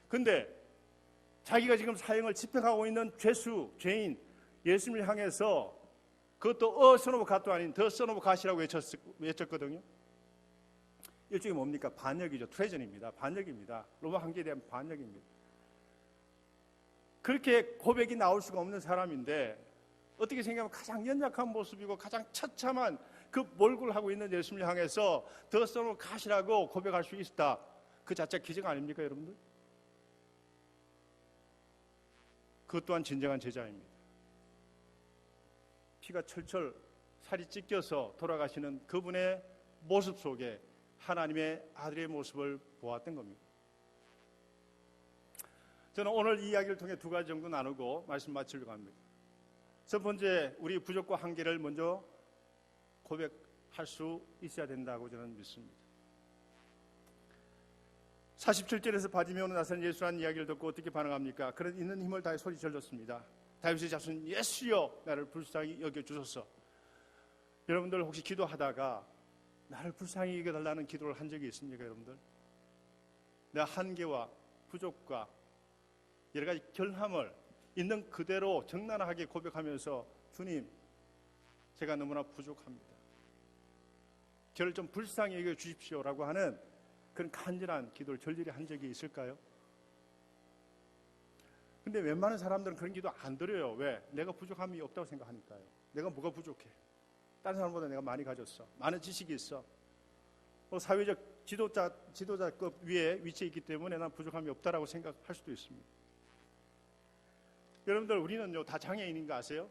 [SPEAKER 1] 근데 자기가 지금 사형을 집행하고 있는 죄인 예수님을 향해서 그것도 Son of God도 아닌 The Son of God이라고 외쳤거든요. 일종의 뭡니까? 반역이죠. 트레전입니다. 반역입니다. 로마 황제에 대한 반역입니다. 그렇게 고백이 나올 수가 없는 사람인데 어떻게 생각하면 가장 연약한 모습이고 가장 처참한 그 몰골을 하고 있는 예수님을 향해서 The Son of God이라고 고백할 수 있다. 그 자체가 기적 아닙니까, 여러분들? 그것 또한 진정한 제자입니다. 피가 철철 살이 찢겨서 돌아가시는 그분의 모습 속에 하나님의 아들의 모습을 보았던 겁니다. 저는 오늘 이 이야기를 통해 두 가지 정도 나누고 말씀 마치려고 합니다. 첫 번째, 우리 부족과 한계를 먼저 고백할 수 있어야 된다고 저는 믿습니다. 47절에서 바디메오는 나서는 예수라는 이야기를 듣고 어떻게 반응합니까? 그는 있는 힘을 다해 소리 질렀습니다. 다윗의 자손 예수여 나를 불쌍히 여겨주소서. 여러분들 혹시 기도하다가 나를 불쌍히 여겨달라는 기도를 한 적이 있습니까, 여러분들? 내 한계와 부족과 여러 가지 결함을 있는 그대로 적나라하게 고백하면서 주님, 제가 너무나 부족합니다. 저를 좀 불쌍히 여겨주십시오라고 하는 그런 간절한 기도를 절절히 한 적이 있을까요? 근데 웬만한 사람들은 그런 기도 안 드려요. 왜? 내가 부족함이 없다고 생각하니까요. 내가 뭐가 부족해? 다른 사람보다 내가 많이 가졌어. 많은 지식이 있어. 사회적 지도자급 위에 위치에 있기 때문에 난 부족함이 없다라고 생각할 수도 있습니다. 여러분들, 우리는요 다 장애인인 거 아세요?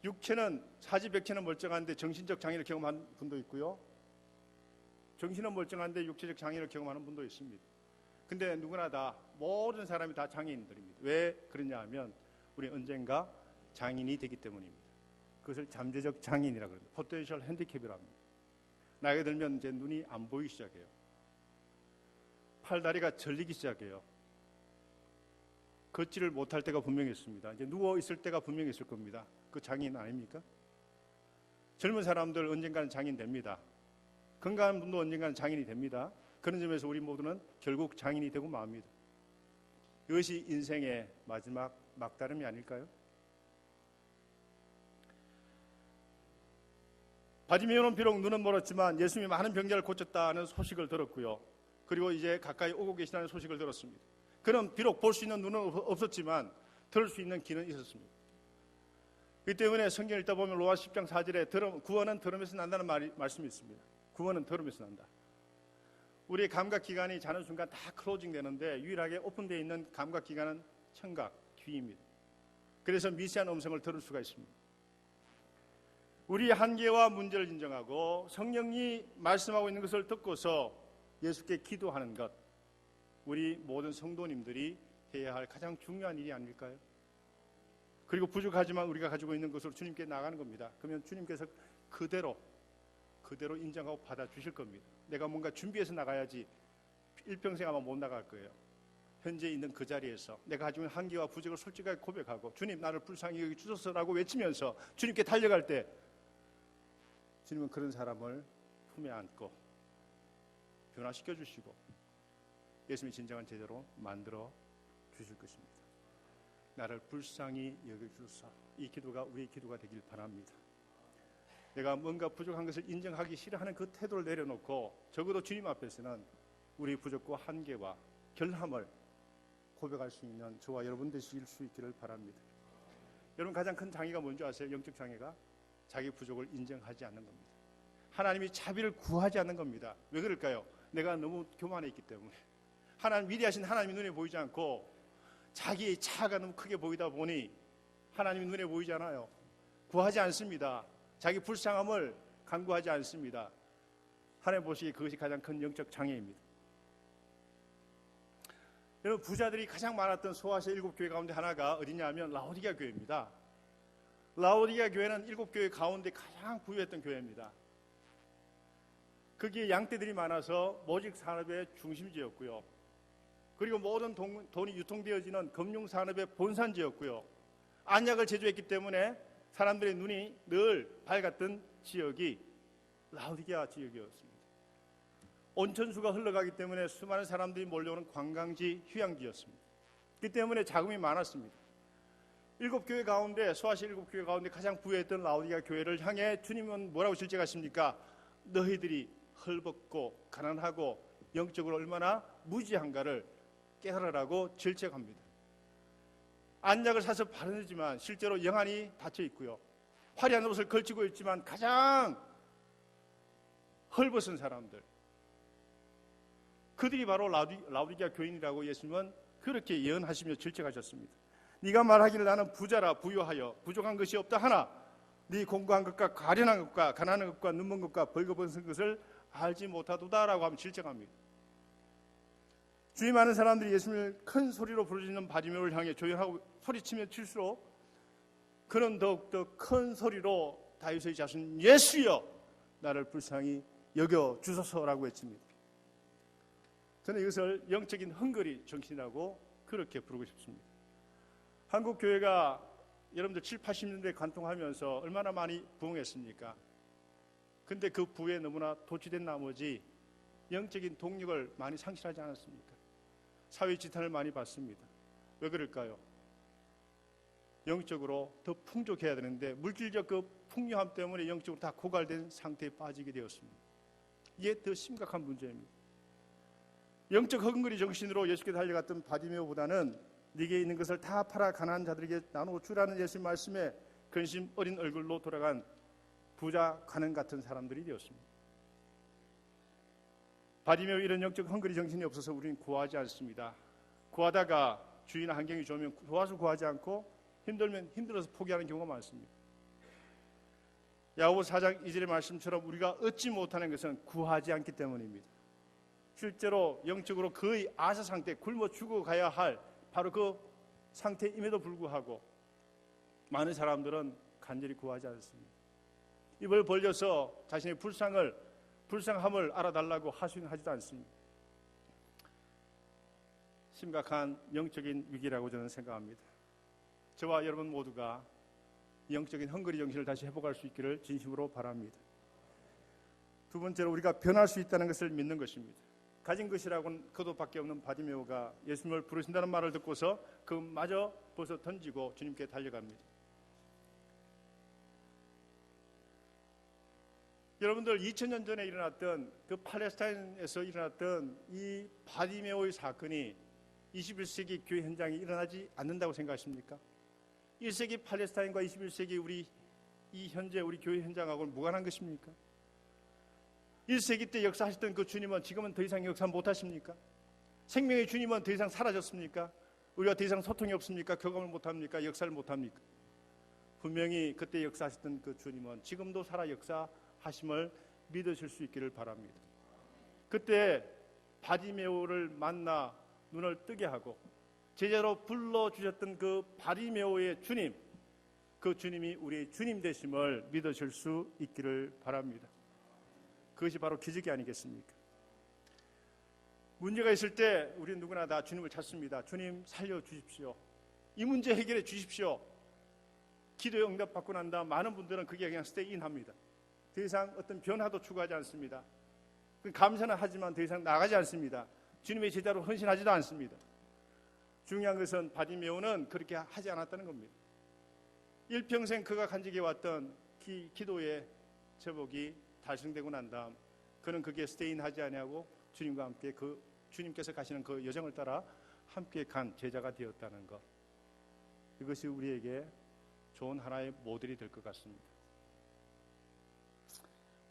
[SPEAKER 1] 육체는 사지백체는 멀쩡한데 정신적 장애를 경험한 분도 있고요. 정신은 멀쩡한데 육체적 장애를 경험하는 분도 있습니다. 근데 누구나 다 모든 사람이 다 장애인들입니다. 왜 그러냐 하면 우리 언젠가 장애인이 되기 때문입니다. 그것을 잠재적 장애인이라고 합니다. 포텐셜 핸디캡이라고 합니다. 나이가 들면 이제 눈이 안 보이기 시작해요. 팔다리가 절리기 시작해요. 걷지를 못할 때가 분명히 있습니다. 이제 누워 있을 때가 분명히 있을 겁니다. 그 장애인 아닙니까? 젊은 사람들 언젠가는 장애인 됩니다. 건강한 분도 언젠가는 장애인이 됩니다. 그런 점에서 우리 모두는 결국 장애인이 되고 맙니다. 이것이 인생의 마지막 막다름이 아닐까요? 바디메오는 비록 눈은 멀었지만 예수님이 많은 병자를 고쳤다는 소식을 들었고요. 그리고 이제 가까이 오고 계시다는 소식을 들었습니다. 그는 비록 볼 수 있는 눈은 없었지만 들을 수 있는 귀는 있었습니다. 그 때문에 성경을 읽다 보면 로마 10장 4절에 구원은 들음에서 난다는 말씀이 있습니다. 구원은 들음에서 난다. 우리의 감각기관이 자는 순간 다 클로징 되는데 유일하게 오픈되어 있는 감각기관은 청각, 귀입니다. 그래서 미세한 음성을 들을 수가 있습니다. 우리의 한계와 문제를 인정하고 성령이 말씀하고 있는 것을 듣고서 예수께 기도하는 것, 우리 모든 성도님들이 해야 할 가장 중요한 일이 아닐까요? 그리고 부족하지만 우리가 가지고 있는 것으로 주님께 나가는 겁니다. 그러면 주님께서 그대로 인정하고 받아주실 겁니다. 내가 뭔가 준비해서 나가야지 일평생 아마 못 나갈 거예요. 현재 있는 그 자리에서 내가 가지고 있는 한계와 부족을 솔직하게 고백하고 주님 나를 불쌍히 여기 주소서라고 외치면서 주님께 달려갈 때 주님은 그런 사람을 품에 안고 변화시켜 주시고 예수님의 진정한 제자로 만들어 주실 것입니다. 나를 불쌍히 여겨주소서. 이 기도가 우리의 기도가 되길 바랍니다. 내가 뭔가 부족한 것을 인정하기 싫어하는 그 태도를 내려놓고 적어도 주님 앞에서는 우리 부족과 한계와 결함을 고백할 수 있는 저와 여러분 되실 수 있기를 바랍니다. 여러분 가장 큰 장애가 뭔지 아세요? 영적 장애가 자기 부족을 인정하지 않는 겁니다. 하나님이 자비를 구하지 않는 겁니다. 왜 그럴까요? 내가 너무 교만해 있기 때문에. 하나님 위대하신 하나님이 눈에 보이지 않고 자기의 차가 너무 크게 보이다 보니 하나님이 눈에 보이지 않아요. 구하지 않습니다. 자기 불쌍함을 간구하지 않습니다. 하나님 보시기에 그것이 가장 큰 영적 장애입니다. 여러분 부자들이 가장 많았던 소아시아 7교회 가운데 하나가 어디냐면 라오디게아 교회입니다. 라오디게아 교회는 7교회 가운데 가장 부유했던 교회입니다. 거기에 양떼들이 많아서 모직 산업의 중심지였고요. 그리고 모든 돈이 유통되어지는 금융산업의 본산지였고요. 안약을 제조했기 때문에 사람들의 눈이 늘 밝았던 지역이 라오디게아 지역이었습니다. 온천수가 흘러가기 때문에 수많은 사람들이 몰려오는 관광지, 휴양지였습니다. 그 때문에 자금이 많았습니다. 7교회 가운데, 소아시아 7교회 가운데 가장 부유했던 라오디게아 교회를 향해 주님은 뭐라고 질책하십니까? 너희들이 헐벗고 가난하고 영적으로 얼마나 무지한가를 깨달으라고 질책합니다. 안약을 사서 바르지만 실제로 영안이 닫혀 있고요. 화려한 옷을 걸치고 있지만 가장 헐벗은 사람들, 그들이 바로 라오디게아 교인이라고 예수님은 그렇게 예언하시며 질책하셨습니다. 네가 말하기를 나는 부자라 부유하여 부족한 것이 없다 하나 네 공고한 것과 가련한 것과 가난한 것과 눈먼 것과 벌거벗은 것을 알지 못하도다라고 하면 질책합니다. 주의 많은 사람들이 예수님을 큰 소리로 부르짖는 바디메오를 향해 조용하고 소리치며 칠수록 그는 더욱더 큰 소리로 다윗의 자손 예수여 나를 불쌍히 여겨 주소서라고 외칩니다. 저는 이것을 영적인 헝거리 정신이라고 그렇게 부르고 싶습니다. 한국 교회가 여러분들 7, 80년대에 관통하면서 얼마나 많이 부흥했습니까? 근데 그 부에 너무나 도취된 나머지 영적인 동력을 많이 상실하지 않았습니까? 사회 지탄을 많이 받습니다. 왜 그럴까요? 영적으로 더 풍족해야 되는데 물질적 그 풍요함 때문에 영적으로 다 고갈된 상태에 빠지게 되었습니다. 이게 더 심각한 문제입니다. 영적 헝거리 정신으로 예수께 달려갔던 바디메오보다는 네게 있는 것을 다 팔아 가난한 자들에게 나누어 주라는 예수의 말씀에 근심 어린 얼굴로 돌아간 부자 가는 같은 사람들이 되었습니다. 바디메오 이런 영적 헝거리 정신이 없어서 우리는 구하지 않습니다. 구하다가 주위나 환경이 좋으면 도와서 구하지 않고 힘들면 힘들어서 포기하는 경우가 많습니다. 야고보 4장 2절의 말씀처럼 우리가 얻지 못하는 것은 구하지 않기 때문입니다. 실제로 영적으로 거의 아사 상태, 굶어 죽어가야 할 바로 그 상태임에도 불구하고 많은 사람들은 간절히 구하지 않습니다. 입을 벌려서 자신의 불쌍함을 알아달라고 하소연하지도 않습니다. 심각한 영적인 위기라고 저는 생각합니다. 저와 여러분 모두가 영적인 헝거리 정신을 다시 회복할 수 있기를 진심으로 바랍니다. 두 번째로 우리가 변할 수 있다는 것을 믿는 것입니다. 가진 것이라고는 그것밖에 없는 바디메오가 예수님을 부르신다는 말을 듣고서 그마저 벗어 던지고 주님께 달려갑니다. 여러분들 2000년 전에 일어났던 그 팔레스타인에서 일어났던 이 바디메오의 사건이 21세기 교회 현장에 일어나지 않는다고 생각하십니까? 1세기 팔레스타인과 21세기 우리 이 현재 우리 교회 현장하고는 무관한 것입니까? 1세기 때 역사하셨던 그 주님은 지금은 더 이상 역사 못하십니까? 생명의 주님은 더 이상 사라졌습니까? 우리가 더 이상 소통이 없습니까? 교감을 못합니까? 역사를 못합니까? 분명히 그때 역사하셨던 그 주님은 지금도 살아 역사하심을 믿으실 수 있기를 바랍니다. 그때 바디메오를 만나 눈을 뜨게 하고 제자로 불러주셨던 그 바디메오의 주님, 그 주님이 우리의 주님 되심을 믿으실 수 있기를 바랍니다. 그것이 바로 기적이 아니겠습니까? 문제가 있을 때 우리 누구나 다 주님을 찾습니다. 주님 살려주십시오. 이 문제 해결해 주십시오. 기도에 응답받고 난 다음 많은 분들은 그게 그냥 스테이인합니다. 더 이상 어떤 변화도 추구하지 않습니다. 감사는 하지만 더 이상 나가지 않습니다. 주님의 제자로 헌신하지도 않습니다. 중요한 것은 바디메오는 그렇게 하지 않았다는 겁니다. 일평생 그가 간직해왔던 기도의 제복이 달성되고 난 다음 그는 그게 스테인하지 아니하고 주님과 함께 주님께서 가시는 그 여정을 따라 함께 간 제자가 되었다는 것, 이것이 우리에게 좋은 하나의 모델이 될 것 같습니다.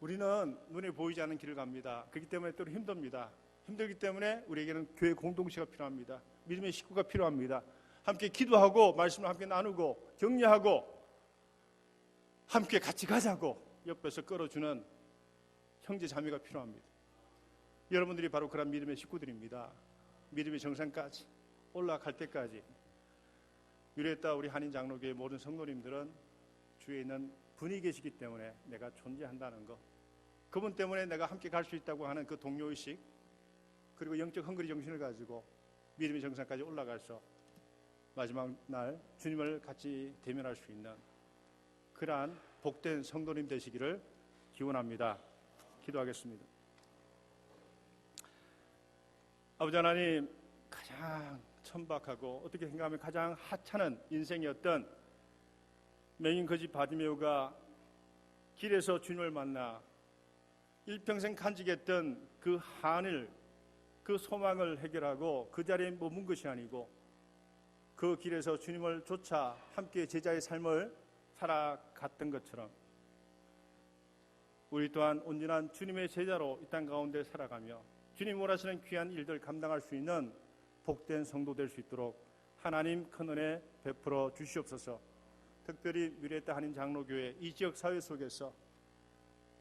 [SPEAKER 1] 우리는 눈에 보이지 않는 길을 갑니다. 그렇기 때문에 때로 힘듭니다. 힘들기 때문에 우리에게는 교회 공동체가 필요합니다. 믿음의 식구가 필요합니다. 함께 기도하고 말씀을 함께 나누고 격려하고 함께 같이 가자고 옆에서 끌어주는 형제 자매가 필요합니다. 여러분들이 바로 그런 믿음의 식구들입니다. 믿음의 정상까지 올라갈 때까지 유래했다 우리 한인 장로교회 모든 성도님들은 주위에 있는 분이 계시기 때문에 내가 존재한다는 것, 그분 때문에 내가 함께 갈 수 있다고 하는 그 동료의식, 그리고 영적 헝그리 정신을 가지고 믿음의 정상까지 올라가서 마지막 날 주님을 같이 대면할 수 있는 그러한 복된 성도님 되시기를 기원합니다. 기도하겠습니다. 아버지 하나님, 가장 천박하고 어떻게 생각하면 가장 하찮은 인생이었던 맹인 거지 바디메오가 길에서 주님을 만나 일평생 간직했던 그 한을, 그 소망을 해결하고 그 자리에 머문 것이 아니고 그 길에서 주님을 쫓아 함께 제자의 삶을 살아갔던 것처럼 우리 또한 온전한 주님의 제자로 이 땅 가운데 살아가며 주님 원하시는 귀한 일들 감당할 수 있는 복된 성도 될 수 있도록 하나님 큰 은혜 베풀어 주시옵소서. 특별히 유래했다 한인 장로교회 이 지역 사회 속에서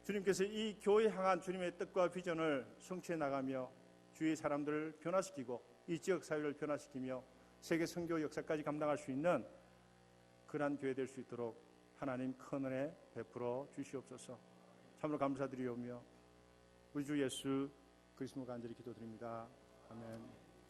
[SPEAKER 1] 주님께서 이 교회 향한 주님의 뜻과 비전을 성취해 나가며 주위 사람들을 변화시키고 이 지역 사회를 변화시키며 세계 선교 역사까지 감당할 수 있는 그러한 교회 될 수 있도록 하나님 큰 은혜 베풀어 주시옵소서. 참으로 감사드리오며 우리 주 예수 그리스도 간절히 기도드립니다. 아멘.